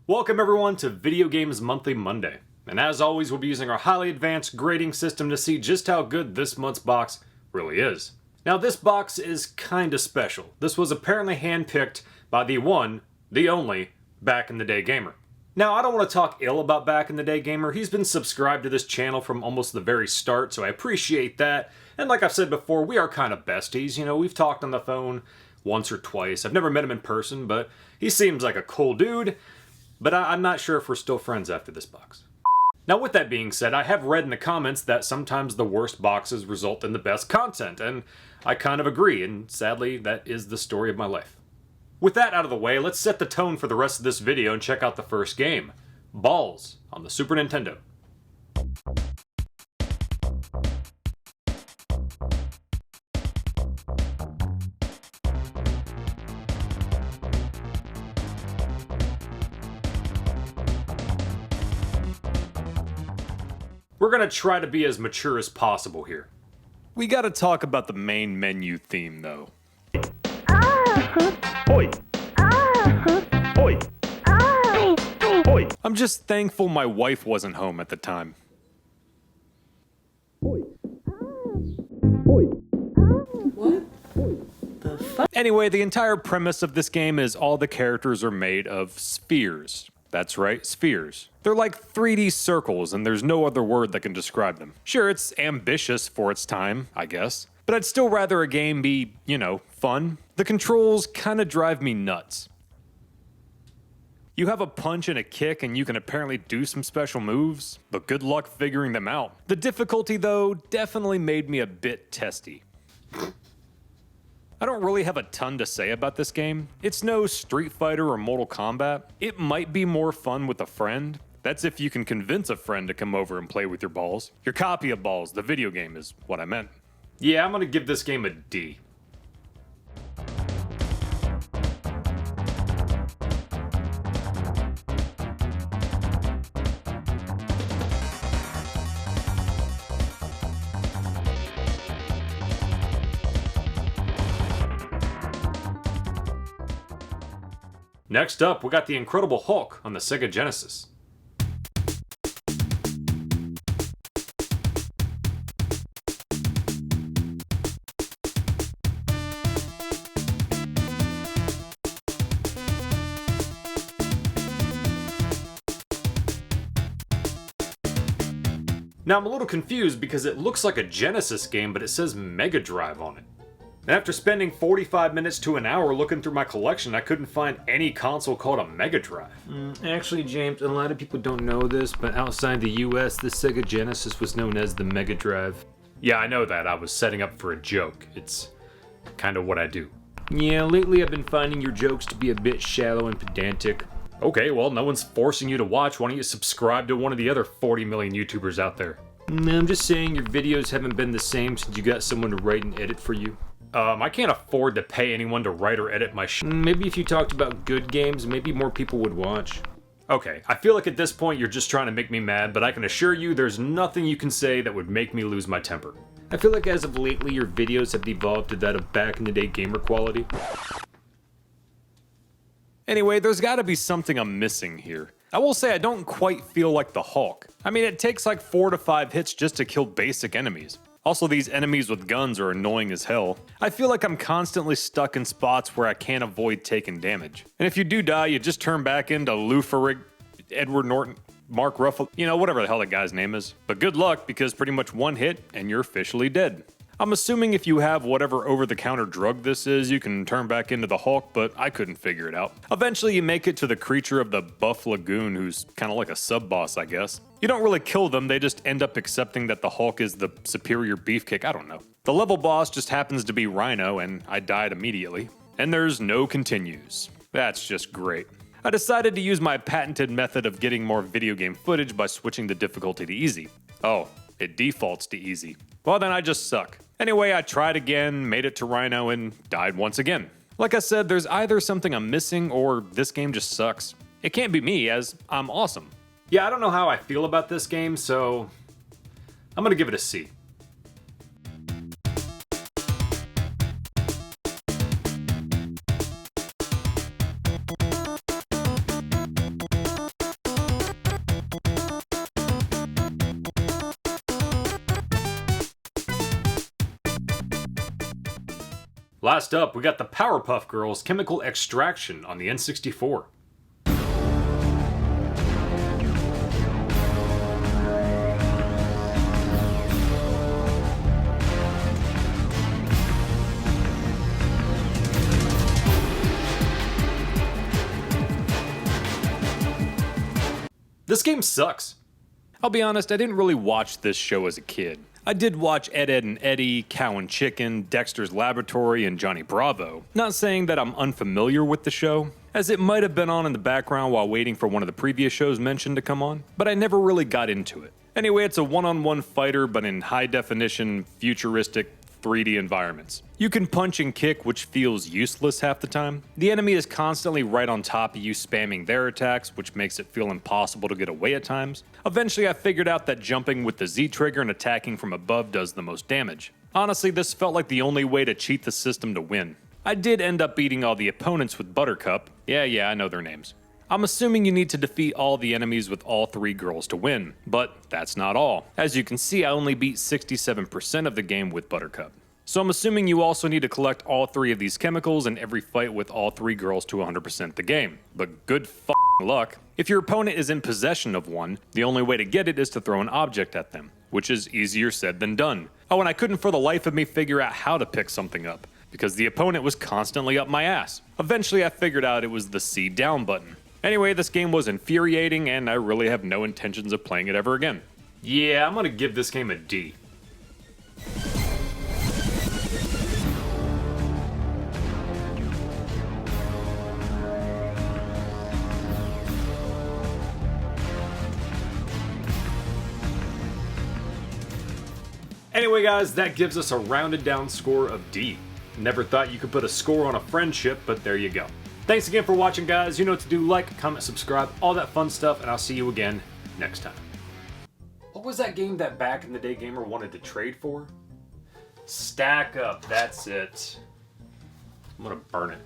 Welcome everyone to Video Games Monthly Monday. And as always, we'll be using our highly advanced grading system to see just how good this month's box really is. Now this box is kinda special. This was apparently handpicked by the one, the only, Back in the Day Gamer. Now I don't want to talk ill about Back in the Day Gamer. He's been subscribed to this channel from almost the very start, so I appreciate that. And like I've said before, we are kind of besties. You know, we've talked on the phone once or twice. I've never met him in person, but he seems like a cool dude. But I'm not sure if we're still friends after this box. Now with that being said, I have read in the comments that sometimes the worst boxes result in the best content, and I kind of agree, and sadly that is the story of my life. With that out of the way, let's set the tone for the rest of this video and check out the first game, Balls on the Super Nintendo. We're gonna try to be as mature as possible here. We gotta talk about the main menu theme, though. Oi! Oi! Oi! I'm just thankful my wife wasn't home at the time. Oi! Oi! What the fuck? Anyway, the entire premise of this game is all the characters are made of spheres. That's right, spheres. They're like 3D circles, and there's no other word that can describe them. Sure, it's ambitious for its time, I guess. But I'd still rather a game be, you know, fun. The controls kinda drive me nuts. You have a punch and a kick, and you can apparently do some special moves, but good luck figuring them out. The difficulty, though, definitely made me a bit testy. I don't really have a ton to say about this game. It's no Street Fighter or Mortal Kombat. It might be more fun with a friend. That's if you can convince a friend to come over and play with your balls. Your copy of Balls, the video game, is what I meant. Yeah, I'm gonna give this game a D. Next up, we got the Incredible Hulk on the Sega Genesis. Now I'm a little confused because it looks like a Genesis game, but it says Mega Drive on it. And after spending 45 minutes to an hour looking through my collection, I couldn't find any console called a Mega Drive. Actually, James, a lot of people don't know this, but outside the US, the Sega Genesis was known as the Mega Drive. Yeah, I know that. I was setting up for a joke. It's kind of what I do. Yeah, lately I've been finding your jokes to be a bit shallow and pedantic. Okay, well, no one's forcing you to watch. Why don't you subscribe to one of the other 40 million YouTubers out there? No, I'm just saying your videos haven't been the same since you got someone to write and edit for you. I can't afford to pay anyone to write or edit my Maybe if you talked about good games, maybe more people would watch. Okay, I feel like at this point you're just trying to make me mad, but I can assure you there's nothing you can say that would make me lose my temper. I feel like as of lately your videos have evolved to that of Back in the Day Gamer quality. Anyway, there's gotta be something I'm missing here. I will say I don't quite feel like the Hulk. I mean, it takes like 4 to 5 hits just to kill basic enemies. Also, these enemies with guns are annoying as hell. I feel like I'm constantly stuck in spots where I can't avoid taking damage. And if you do die, you just turn back into Lou Ferrigno, Edward Norton, Mark Ruffalo, you know, whatever the hell that guy's name is. But good luck, because pretty much one hit and you're officially dead. I'm assuming if you have whatever over-the-counter drug this is, you can turn back into the Hulk, but I couldn't figure it out. Eventually you make it to the creature of the Buff Lagoon, who's kinda like a sub-boss, I guess. You don't really kill them, they just end up accepting that the Hulk is the superior beefcake, I don't know. The level boss just happens to be Rhino, and I died immediately. And there's no continues. That's just great. I decided to use my patented method of getting more video game footage by switching the difficulty to easy. Oh, it defaults to easy. Well then I just suck. Anyway, I tried again, made it to Rhino, and died once again. Like I said, there's either something I'm missing or this game just sucks. It can't be me, as I'm awesome. Yeah, I don't know how I feel about this game, so I'm gonna give it a C. Last up, we got the Powerpuff Girls Chemical Extraction on the N64. This game sucks. I'll be honest, I didn't really watch this show as a kid. I did watch Ed, Edd and Eddy, Cow and Chicken, Dexter's Laboratory, and Johnny Bravo. Not saying that I'm unfamiliar with the show, as it might have been on in the background while waiting for one of the previous shows mentioned to come on, but I never really got into it. Anyway, it's a one-on-one fighter, but in high-definition, futuristic, 3D environments. You can punch and kick, which feels useless half the time. The enemy is constantly right on top of you, spamming their attacks, which makes it feel impossible to get away at times. Eventually, I figured out that jumping with the Z trigger and attacking from above does the most damage. Honestly, this felt like the only way to cheat the system to win. I did end up beating all the opponents with Buttercup. Yeah, I know their names. I'm assuming you need to defeat all the enemies with all 3 girls to win, but that's not all. As you can see, I only beat 67% of the game with Buttercup. So I'm assuming you also need to collect all 3 of these chemicals in every fight with all 3 girls to 100% the game. But good f***ing luck. If your opponent is in possession of one, the only way to get it is to throw an object at them, which is easier said than done. Oh, and I couldn't for the life of me figure out how to pick something up, because the opponent was constantly up my ass. Eventually I figured out it was the C down button. Anyway, this game was infuriating, and I really have no intentions of playing it ever again. Yeah, I'm gonna give this game a D. Anyway guys, that gives us a rounded down score of D. Never thought you could put a score on a friendship, but there you go. Thanks again for watching guys, you know what to do, like, comment, subscribe, all that fun stuff, and I'll see you again next time. What was that game that back in the day gamer wanted to trade for? Stack Up, that's it. I'm gonna burn it.